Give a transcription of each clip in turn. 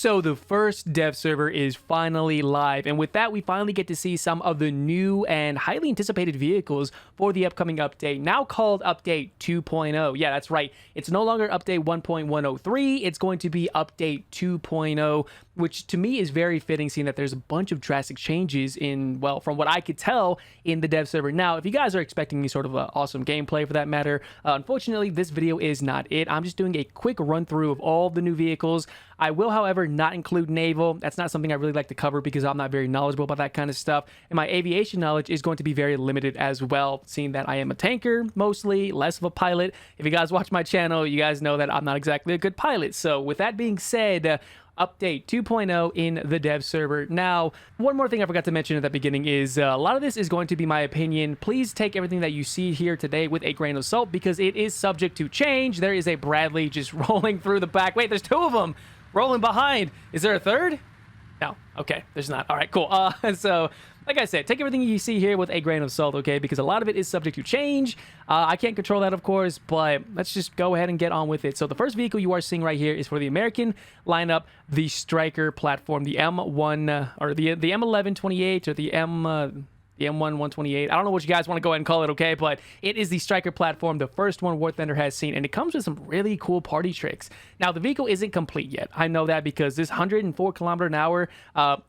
So the first dev server is finally live, and with that we finally get to see some of the new and highly anticipated vehicles for the upcoming update, now called Update 2.0. Yeah, that's right. It's no longer Update 1.103, it's going to be Update 2.0, which to me is very fitting, seeing that there's a bunch of drastic changes in, well, from what I could tell in the dev server. Now, if you guys are expecting any sort of awesome gameplay for that matter, unfortunately this video is not it. I'm just doing a quick run through of all the new vehicles. I will, however, not include naval. That's not something I really like to cover because I'm not very knowledgeable about that kind of stuff. And my aviation knowledge is going to be very limited as well, seeing that I am a tanker mostly, less of a pilot. If you guys watch my channel, you guys know that I'm not exactly a good pilot. So with that being said, Update 2.0 in the dev server. Now, one more thing I forgot to mention at the beginning is a lot of this is going to be my opinion. Please take everything that you see here today with a grain of salt because it is subject to change. There is a Bradley just rolling through the back. Wait, there's two of them rolling behind. Is there a third? No. Okay, there's not. All right, cool. So, like I said, take everything you see here with a grain of salt, okay? Because a lot of it is subject to change. I can't control that, of course, but let's just go ahead and get on with it. So the first vehicle you are seeing right here is for the American lineup, the Striker platform, the M1, or the M1128, or the M1 128. I don't know what you guys want to go ahead and call it, okay? But it is the Striker platform, the first one War Thunder has seen, and it comes with some really cool party tricks. Now, the vehicle isn't complete yet. I know that because this 104 kilometer an hour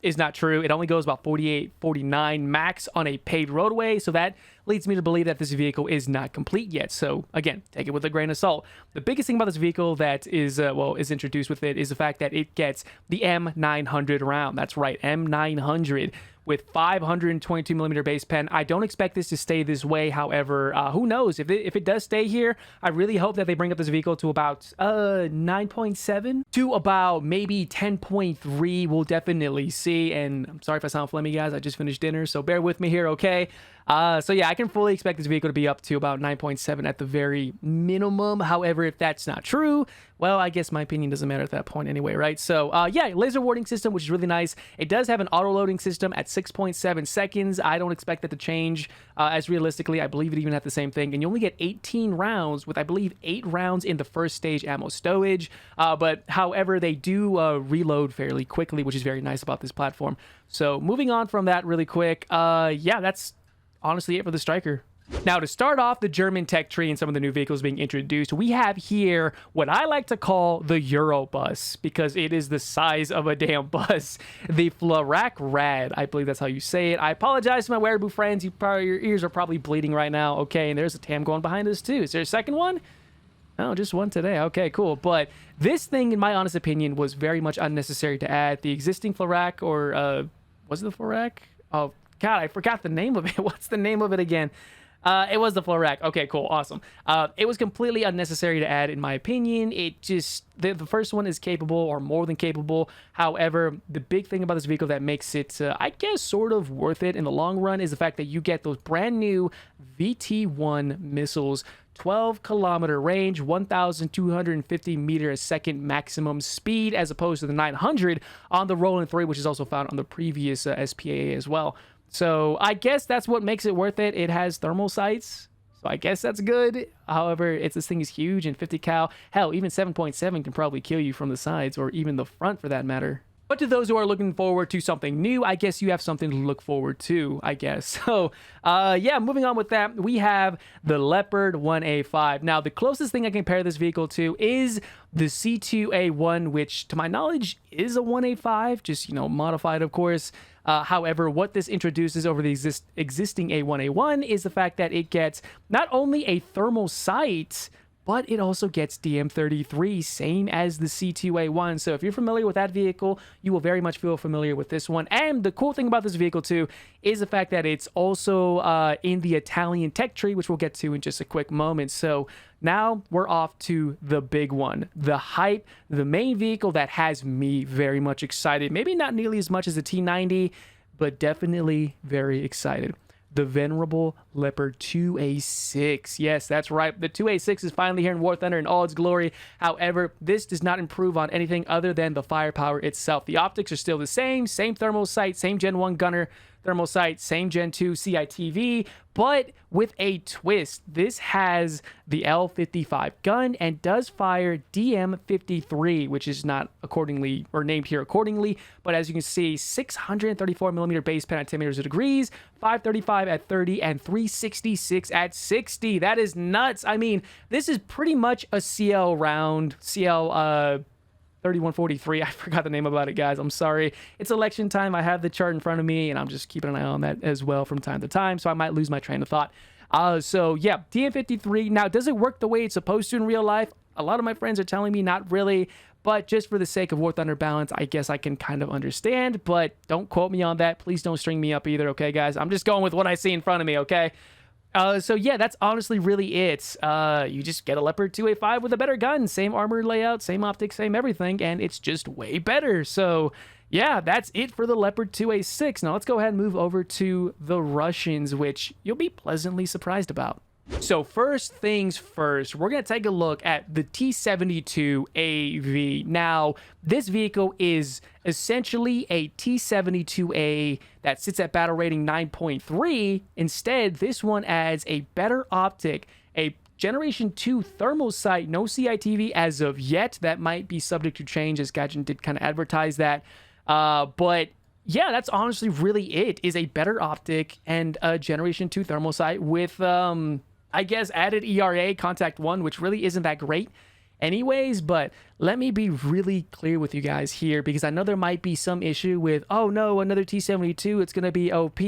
is not true. It only goes about 48, 49 max on a paved roadway, so that leads me to believe that this vehicle is not complete yet. So again, take it with a grain of salt. The biggest thing about this vehicle that is is introduced with it is the fact that it gets the M900 round. That's right, M900 with 522 millimeter base pen. I don't expect this to stay this way. However, who knows? If it does stay here, I really hope that they bring up this vehicle to about 9.7 to about maybe 10.3. We'll definitely see. And I'm sorry if I sound flammy, guys. I just finished dinner, so bear with me here, okay? So yeah, I can fully expect this vehicle to be up to about 9.7 at the very minimum. However, if that's not true, well, I guess my opinion doesn't matter at that point anyway, right? So yeah, laser warding system, which is really nice. It does have an auto loading system at 6.7 seconds. I don't expect that to change as realistically. I believe it even had the same thing. And you only get 18 rounds with, I believe, 8 rounds in the first stage ammo stowage. But however, they do reload fairly quickly, which is very nice about this platform. So moving on from that really quick, yeah, that's honestly it for the Striker. Now, to start off the German tech tree and some of the new vehicles being introduced, we have here what I like to call the Euro bus, because it is the size of a damn bus. The Flak Rad, I believe that's how you say it. I apologize to my wearable friends. Your ears are probably bleeding right now. Okay, and there's a TAM going behind us too. Is there a second one? Oh, just one today. Okay, cool. But this thing, in my honest opinion, was very much unnecessary to add. The existing Flak, or was it the Flak? Oh, God, I forgot the name of it. What's the name of it again? It was the Flak. Okay, cool. Awesome. It was completely unnecessary to add, in my opinion. It just, the first one is capable, or more than capable. However, the big thing about this vehicle that makes it, I guess, sort of worth it in the long run is the fact that you get those brand new VT-1 missiles, 12 kilometer range, 1,250 meter a second maximum speed, as opposed to the 900 on the Roland 3, which is also found on the previous SPAA as well. So I guess that's what makes it worth it. It has thermal sights, so I guess that's good. However, this thing is huge, and 50 cal, hell, even 7.7 can probably kill you from the sides, or even the front for that matter. But to those who are looking forward to something new, I guess you have something to look forward to, I guess. So, yeah, moving on with that, we have the Leopard 1A5. Now, the closest thing I can compare this vehicle to is the C2A1, which, to my knowledge, is a 1A5, just, you know, modified, of course. However, what this introduces over the existing A1A1 is the fact that it gets not only a thermal sight, but it also gets DM33, same as the C2A1. So if you're familiar with that vehicle, you will very much feel familiar with this one. And the cool thing about this vehicle, too, is the fact that it's also in the Italian tech tree, which we'll get to in just a quick moment. So now we're off to the big one, the hype, the main vehicle that has me very much excited. Maybe not nearly as much as the T90, but definitely very excited. The venerable Leopard 2A6. Yes, that's right. The 2A6 is finally here in War Thunder in all its glory. However, this does not improve on anything other than the firepower itself. The optics are still the same thermal sight, same Gen 1 gunner, thermal sight, same Gen 2 CITV, but with a twist. This has the L55 gun and does fire DM53, which is not accordingly or named here accordingly, but as you can see, 634 millimeter base pen at 10 meters of degrees, 535 at 30, and 366 at 60. That is nuts. I mean, this is pretty much a CL round, CL 3143. I forgot the name about it, guys. I'm sorry. It's election time. I have the chart in front of me, and I'm just keeping an eye on that as well from time to time, so I might lose my train of thought. So yeah, DM53. Now, does it work the way it's supposed to in real life? A lot of my friends are telling me not really, but just for the sake of War Thunder balance, I guess I can kind of understand, but don't quote me on that. Please don't string me up either, okay, guys? I'm just going with what I see in front of me, okay? So yeah, that's honestly really it. You just get a Leopard 2A5 with a better gun, same armor layout, same optics, same everything, and it's just way better. So yeah, that's it for the Leopard 2A6. Now let's go ahead and move over to the Russians, which you'll be pleasantly surprised about. So first things first, we're going to take a look at the T-72AV. Now, this vehicle is essentially a T-72A that sits at battle rating 9.3. Instead, this one adds a better optic, a Generation 2 thermal sight, no CITV as of yet. That might be subject to change, as Gaijin did kind of advertise that. But yeah, that's honestly really it, is a better optic and a Generation 2 thermal sight with I guess added ERA contact 1, which really isn't that great anyways. But let me be really clear with you guys here, because I know there might be some issue with, oh no, another T-72, it's going to be OP.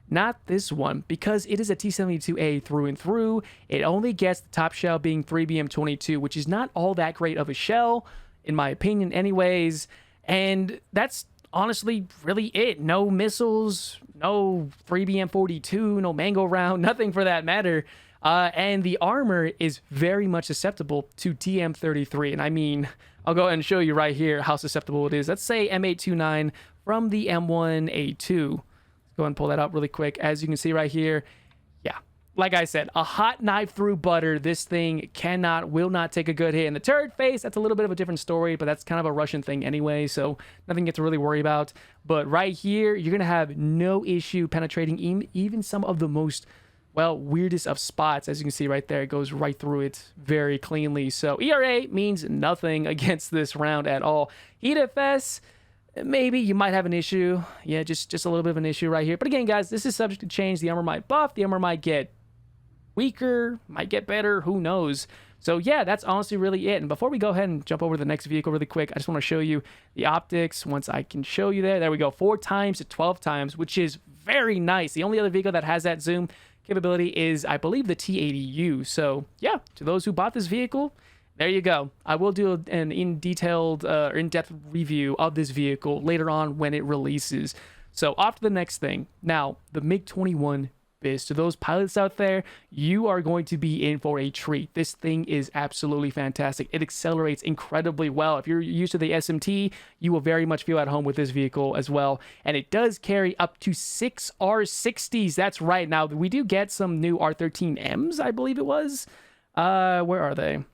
Not this one, because it is a T-72A through and through. It only gets the top shell being 3BM22, which is not all that great of a shell, in my opinion anyways. And that's honestly really it. No missiles, no 3BM42, no mango round, nothing for that matter. And the armor is very much susceptible to DM33. And I mean, I'll go ahead and show you right here how susceptible it is. Let's say M829 from the M1A2. Let's go ahead and pull that up really quick. As you can see right here, yeah, like I said, a hot knife through butter. This thing will not take a good hit. In the turret face, that's a little bit of a different story, but that's kind of a Russian thing anyway, so nothing to really worry about. But right here, you're going to have no issue penetrating even some of the most, well, weirdest of spots. As you can see right there, it goes right through it very cleanly. So ERA means nothing against this round at all. Heat FS, maybe you might have an issue. Yeah, just a little bit of an issue right here. But again, guys, this is subject to change. The armor might buff. The armor might get weaker, might get better, who knows. So yeah, that's honestly really it. And before we go ahead and jump over to the next vehicle really quick, I just want to show you the optics. Once I can show you there we go, 4 times to 12 times, which is very nice. The only other vehicle that has that zoom capability is, I believe, the T80U. So yeah, to those who bought this vehicle, there you go. I will do an in-depth review of this vehicle later on when it releases. So off to the next thing. Now, the MiG-21 Biz. To those pilots out there, you are going to be in for a treat. This thing is absolutely fantastic. It accelerates incredibly well. If you're used to the SMT, you will very much feel at home with this vehicle as well. And it does carry up to 6 R60s. That's right. Now, we do get some new R13Ms, I believe it was. Where are they?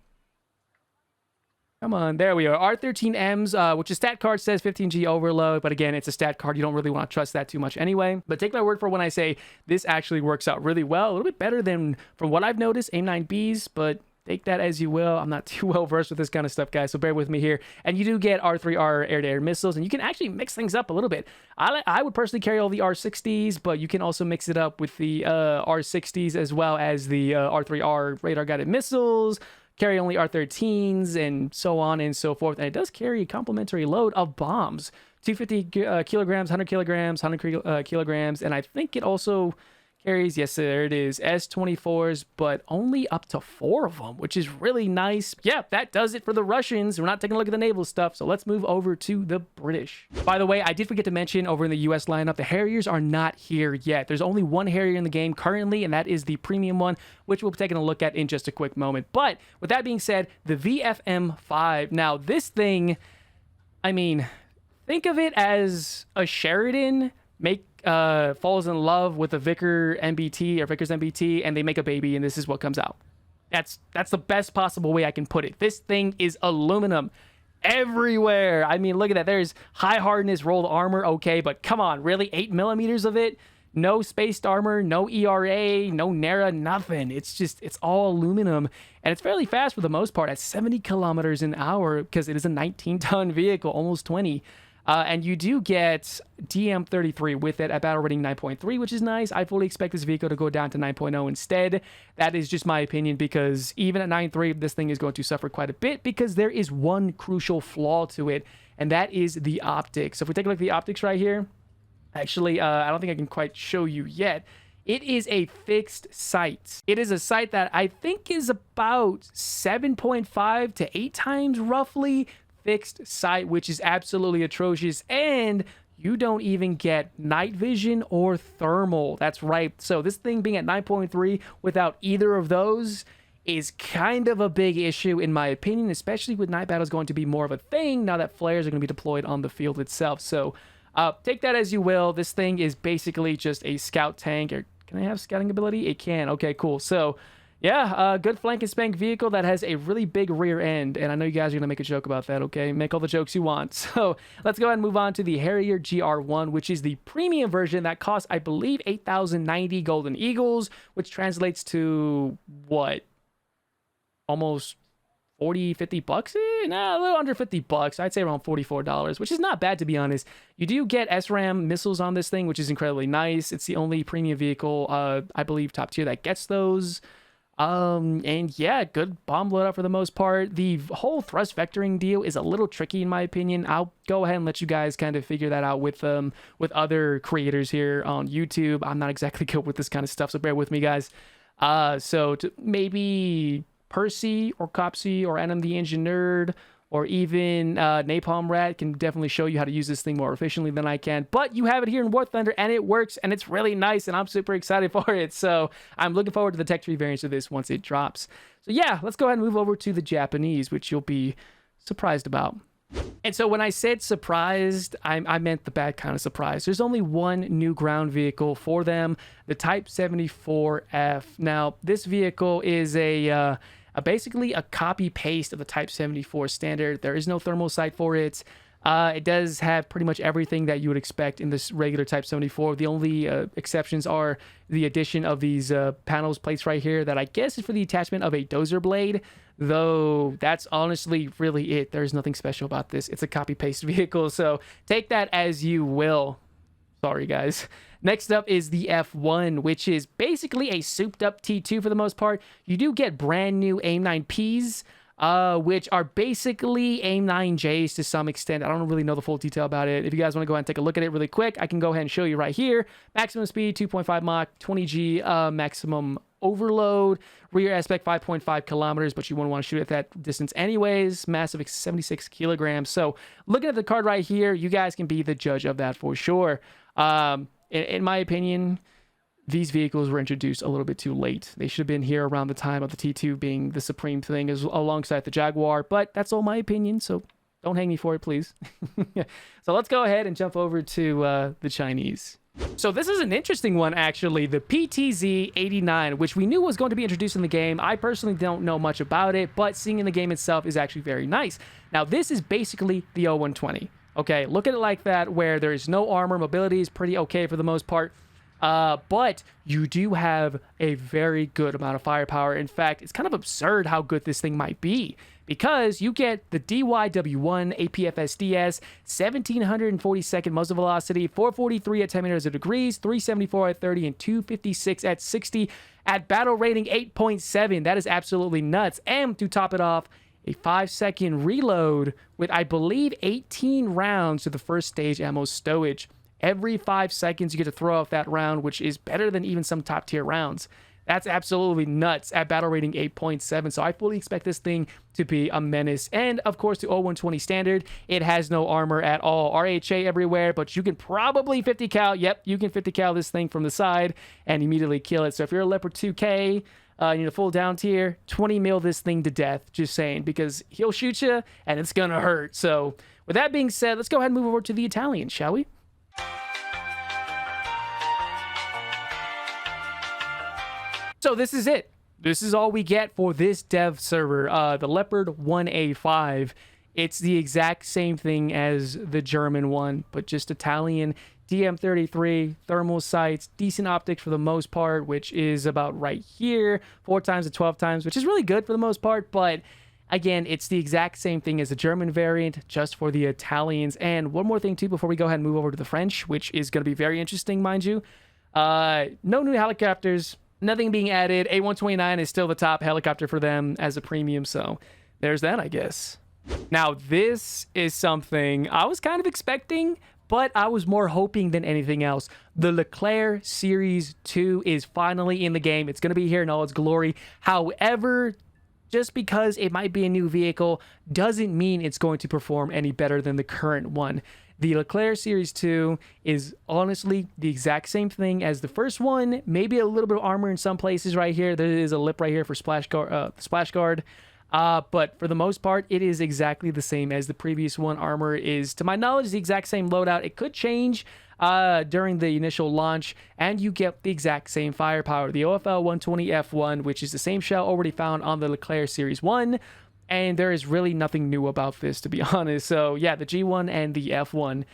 Come on, there we are. R13Ms, which is stat card says 15G overload, but again, it's a stat card. You don't really want to trust that too much anyway. But take my word for when I say this actually works out really well. A little bit better than, from what I've noticed, AIM-9Bs, but take that as you will. I'm not too well versed with this kind of stuff, guys, so bear with me here. And you do get R3R air-to-air missiles, and you can actually mix things up a little bit. I would personally carry all the R60s, but you can also mix it up with the R60s as well as the R3R radar-guided missiles, carry only R13s, and so on and so forth. And it does carry a complementary load of bombs, 250 kilograms, 100 kilograms, 100 kilograms, and I think it also carries, yes, there it is, S-24s, but only up to 4 of them, which is really nice. Yeah, that does it for the Russians. We're not taking a look at the naval stuff, so let's move over to the British. By the way, I did forget to mention over in the US lineup, the Harriers are not here yet. There's only one Harrier in the game currently, and that is the premium one, which we'll be taking a look at in just a quick moment. But with that being said, the VFM-5. Now, this thing, I mean, think of it as a Sheridan falls in love with a Vickers MBT, and they make a baby, and this is what comes out. That's the best possible way I can put it. This thing is aluminum. everywhere. I mean, look at that. There's high hardness rolled armor. Okay, but come on, really? 8 millimeters of it? No spaced armor, no ERA, no NERA, nothing. It's all aluminum. And it's fairly fast for the most part at 70 kilometers an hour because it is a 19-ton vehicle, almost 20. And you do get DM33 with it at battle rating 9.3, which is nice. I fully expect this vehicle to go down to 9.0 instead. That is just my opinion because even at 9.3, this thing is going to suffer quite a bit because there is one crucial flaw to it, and that is the optics. So if we take a look at the optics right here, actually, I don't think I can quite show you yet. It is a fixed sight. It is a sight that I think is about 7.5 to 8 times roughly fixed sight, which is absolutely atrocious. And you don't even get night vision or thermal. That's right. So this thing being at 9.3 without either of those is kind of a big issue in my opinion, especially with night battles going to be more of a thing now that flares are going to be deployed on the field itself. So take that as you will. This thing is basically just a scout tank. Or can I have scouting ability? It can. Okay, cool. So yeah, good flank and spank vehicle that has a really big rear end. And I know you guys are going to make a joke about that, okay? Make all the jokes you want. So let's go ahead and move on to the Harrier GR1, which is the premium version that costs, I believe, 8,090 Golden Eagles, which translates to what? Almost 40, 50 bucks? Nah, a little under 50 bucks. I'd say around $44, which is not bad to be honest. You do get SRAM missiles on this thing, which is incredibly nice. It's the only premium vehicle, I believe, top tier that gets those. And yeah, good bomb loadout for the most part. The whole thrust vectoring deal is a little tricky in my opinion. I'll go ahead and let you guys kind of figure that out with other creators here on YouTube. I'm not exactly good with this kind of stuff, so bear with me, guys. So maybe Percy or Copsy or Adam the Engineered or even Napalm Rat can definitely show you how to use this thing more efficiently than I can. But you have it here in War Thunder, and it works, and it's really nice, and I'm super excited for it. So I'm looking forward to the Tech Tree variants of this once it drops. So yeah, let's go ahead and move over to the Japanese, which you'll be surprised about. And so when I said surprised, I meant the bad kind of surprise. There's only one new ground vehicle for them, the Type 74F. Now, this vehicle is basically a copy paste of the Type 74 standard. There is no thermal sight for it. It does have pretty much everything that you would expect in this regular Type 74. The only exceptions are the addition of these panels plates right here that I guess is for the attachment of a dozer blade, though that's honestly really it. There's nothing special about this. It's a copy paste vehicle, so take that as you will. Sorry, guys. Next up is the F1, which is basically a souped-up T2 for the most part. You do get brand new AIM-9Ps, which are basically AIM-9Js to some extent. I don't really know the full detail about it. If you guys want to go ahead and take a look at it really quick, I can go ahead and show you right here. Maximum speed, 2.5 Mach, 20G maximum overload, rear aspect 5.5 kilometers, but you wouldn't want to shoot at that distance anyways. Massive 76 kilograms. So looking at the card right here, you guys can be the judge of that for sure. In my opinion, these vehicles were introduced a little bit too late. They should have been here around the time of the T2 being the supreme thing alongside the Jaguar, but that's all my opinion, so don't hang me for it, please. So let's go ahead and jump over to the Chinese. So this is an interesting one, actually, the PTZ-89, which we knew was going to be introduced in the game. I personally don't know much about it, but seeing in the game itself is actually very nice. Now, this is basically the 0120. Okay, look at it like that, where there is no armor. Mobility is pretty okay for the most part. But you do have a very good amount of firepower. In fact, it's kind of absurd how good this thing might be, because you get the DYW1 APFSDS, 1740 muzzle velocity, 443 at 10 meters of degrees, 374 at 30, and 256 at 60 at battle rating 8.7. That is absolutely nuts. And to top it off, a 5-second reload with, I believe, 18 rounds to the first stage ammo stowage. Every 5 seconds you get to throw off that round, which is better than even some top tier rounds. That's absolutely nuts at battle rating 8.7. So I fully expect this thing to be a menace. And of course, to 0120 standard, it has no armor at all. RHA everywhere, but you can probably 50 cal. Yep, you can 50 cal this thing from the side and immediately kill it. So if you're a Leopard 2K, you need a full down tier, 20 mil this thing to death, just saying, because he'll shoot you and it's gonna hurt. So with that being said, let's go ahead and move over to the Italian, shall we? So this is it. This is all we get for this dev server. The Leopard 1A5 It's the exact same thing as the German one, but just Italian. DM33, thermal sights, decent optics for the most part, which is about right here, 4 times to 12 times, which is really good for the most part, but again, it's the exact same thing as the German variant, just for the Italians. And one more thing too, before we go ahead and move over to the French, which is going to be very interesting, mind you. No new helicopters, nothing being added. A129 is still the top helicopter for them as a premium, so there's that, I guess. Now, this is something I was kind of expecting, but I was more hoping than anything else. The LeBlanc Series 2 is finally in the game. It's going to be here in all its glory. However, just because it might be a new vehicle doesn't mean it's going to perform any better than the current one. The LeBlanc Series 2 is honestly the exact same thing as the first one. Maybe a little bit of armor in some places right here. There is a lip right here for splash guard. But for the most part, it is exactly the same as the previous one. Armor is, to my knowledge, the exact same loadout. It could change during the initial launch, and you get the exact same firepower. The OFL 120F1, which is the same shell already found on the LeBlanc Series 1, and there is really nothing new about this, to be honest. So yeah, the G1 and the F1,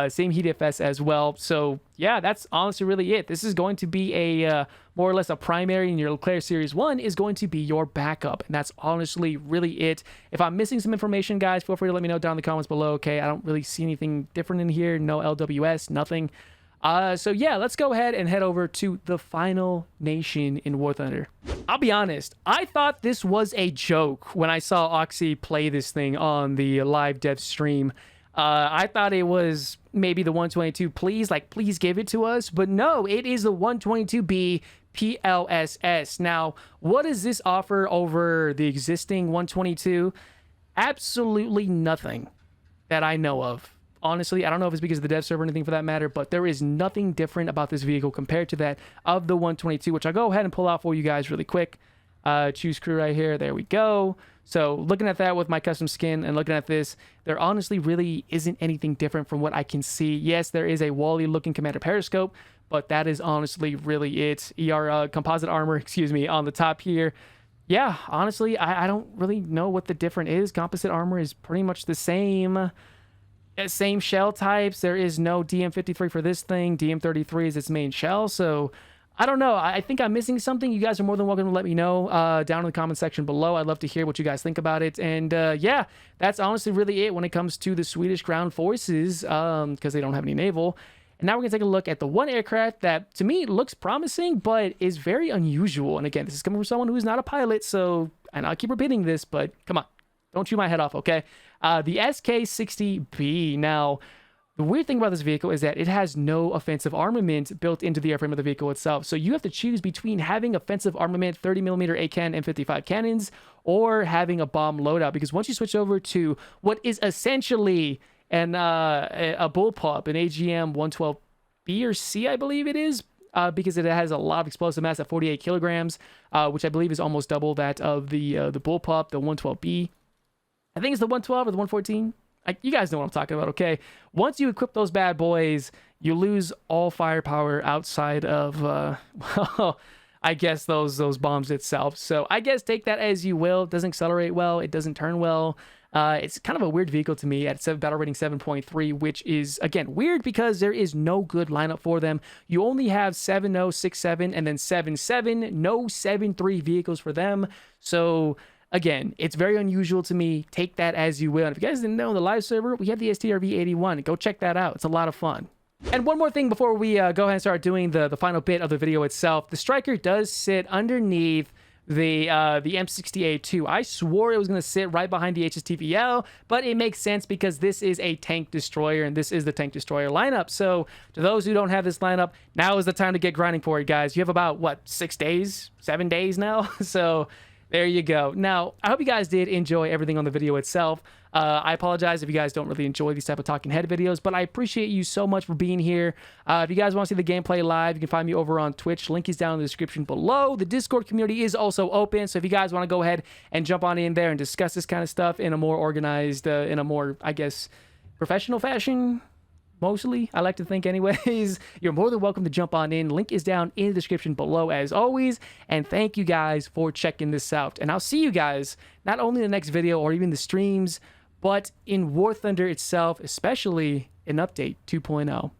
same heat FS as well. So yeah, that's honestly really it. This is going to be a more or less a primary, and your LeBlanc Series 1 is going to be your backup. And that's honestly really it. If I'm missing some information, guys, feel free to let me know down in the comments below. Okay, I don't really see anything different in here. No LWS, nothing. So yeah, let's go ahead and head over to the final nation in War Thunder. I'll be honest, I thought this was a joke when I saw Oxy play this thing on the live dev stream. I thought it was maybe the 122, please give it to us. But no, it is the 122B PLSS. Now, what does this offer over the existing 122? Absolutely nothing that I know of. Honestly, I don't know if it's because of the dev server or anything for that matter, but there is nothing different about this vehicle compared to that of the 122, which I'll go ahead and pull out for you guys really quick. Choose crew right here. There we go. So looking at that with my custom skin and looking at this, there honestly really isn't anything different from what I can see. Yes, there is a Wally looking commander periscope, but that is honestly really it. Composite armor, excuse me, on the top here. Yeah, honestly, I don't really know what the difference is. Composite armor is pretty much the same. Same shell types. There is no DM53 for this thing. DM33 is its main shell. So I don't know. I think I'm missing something. You guys are more than welcome to let me know down in the comment section below. I'd love to hear what you guys think about it. And yeah, that's honestly really it when it comes to the Swedish ground forces, because they don't have any naval. And now we're going to take a look at the one aircraft that, to me, looks promising, but is very unusual. And again, this is coming from someone who's not a pilot, so, and I'll keep repeating this, but come on, don't chew my head off, okay? The SK-60B. Now, the weird thing about this vehicle is that it has no offensive armament built into the airframe of the vehicle itself. So you have to choose between having offensive armament, 30mm A-Can and 55 cannons, or having a bomb loadout. Because once you switch over to what is essentially a bullpup, an AGM-112B or C, I believe it is, because it has a lot of explosive mass at 48 kilograms, which I believe is almost double that of the bullpup, the 112B. I think it's the 112 or the 114. You guys know what I'm talking about, okay? Once you equip those bad boys, you lose all firepower outside of, well, I guess those bombs itself. So I guess take that as you will. It doesn't accelerate well. It doesn't turn well. It's kind of a weird vehicle to me at battle rating 7.3, which is, again, weird because there is no good lineup for them. You only have 7.0, 6.7, and then 7.7. No 7.3 vehicles for them. So again, it's very unusual to me. Take that as you will. And if you guys didn't know, on the live server, we have the STRV-81. Go check that out. It's a lot of fun. And one more thing before we go ahead and start doing the final bit of the video itself. The Striker does sit underneath the M60A2. I swore it was going to sit right behind the HSTVL, but it makes sense because this is a tank destroyer, and this is the tank destroyer lineup. So to those who don't have this lineup, now is the time to get grinding for it, guys. You have about, what, 6 days? 7 days now? So there you go. Now, I hope you guys did enjoy everything on the video itself. I apologize if you guys don't really enjoy these type of talking head videos, but I appreciate you so much for being here. If you guys want to see the gameplay live, you can find me over on Twitch. Link is down in the description below. The Discord community is also open, so if you guys want to go ahead and jump on in there and discuss this kind of stuff in a more organized, in a more, I guess, professional fashion, mostly, I like to think anyways, you're more than welcome to jump on in. Link is down in the description below as always. And thank you guys for checking this out. And I'll see you guys not only in the next video or even the streams, but in War Thunder itself, especially in Update 2.0.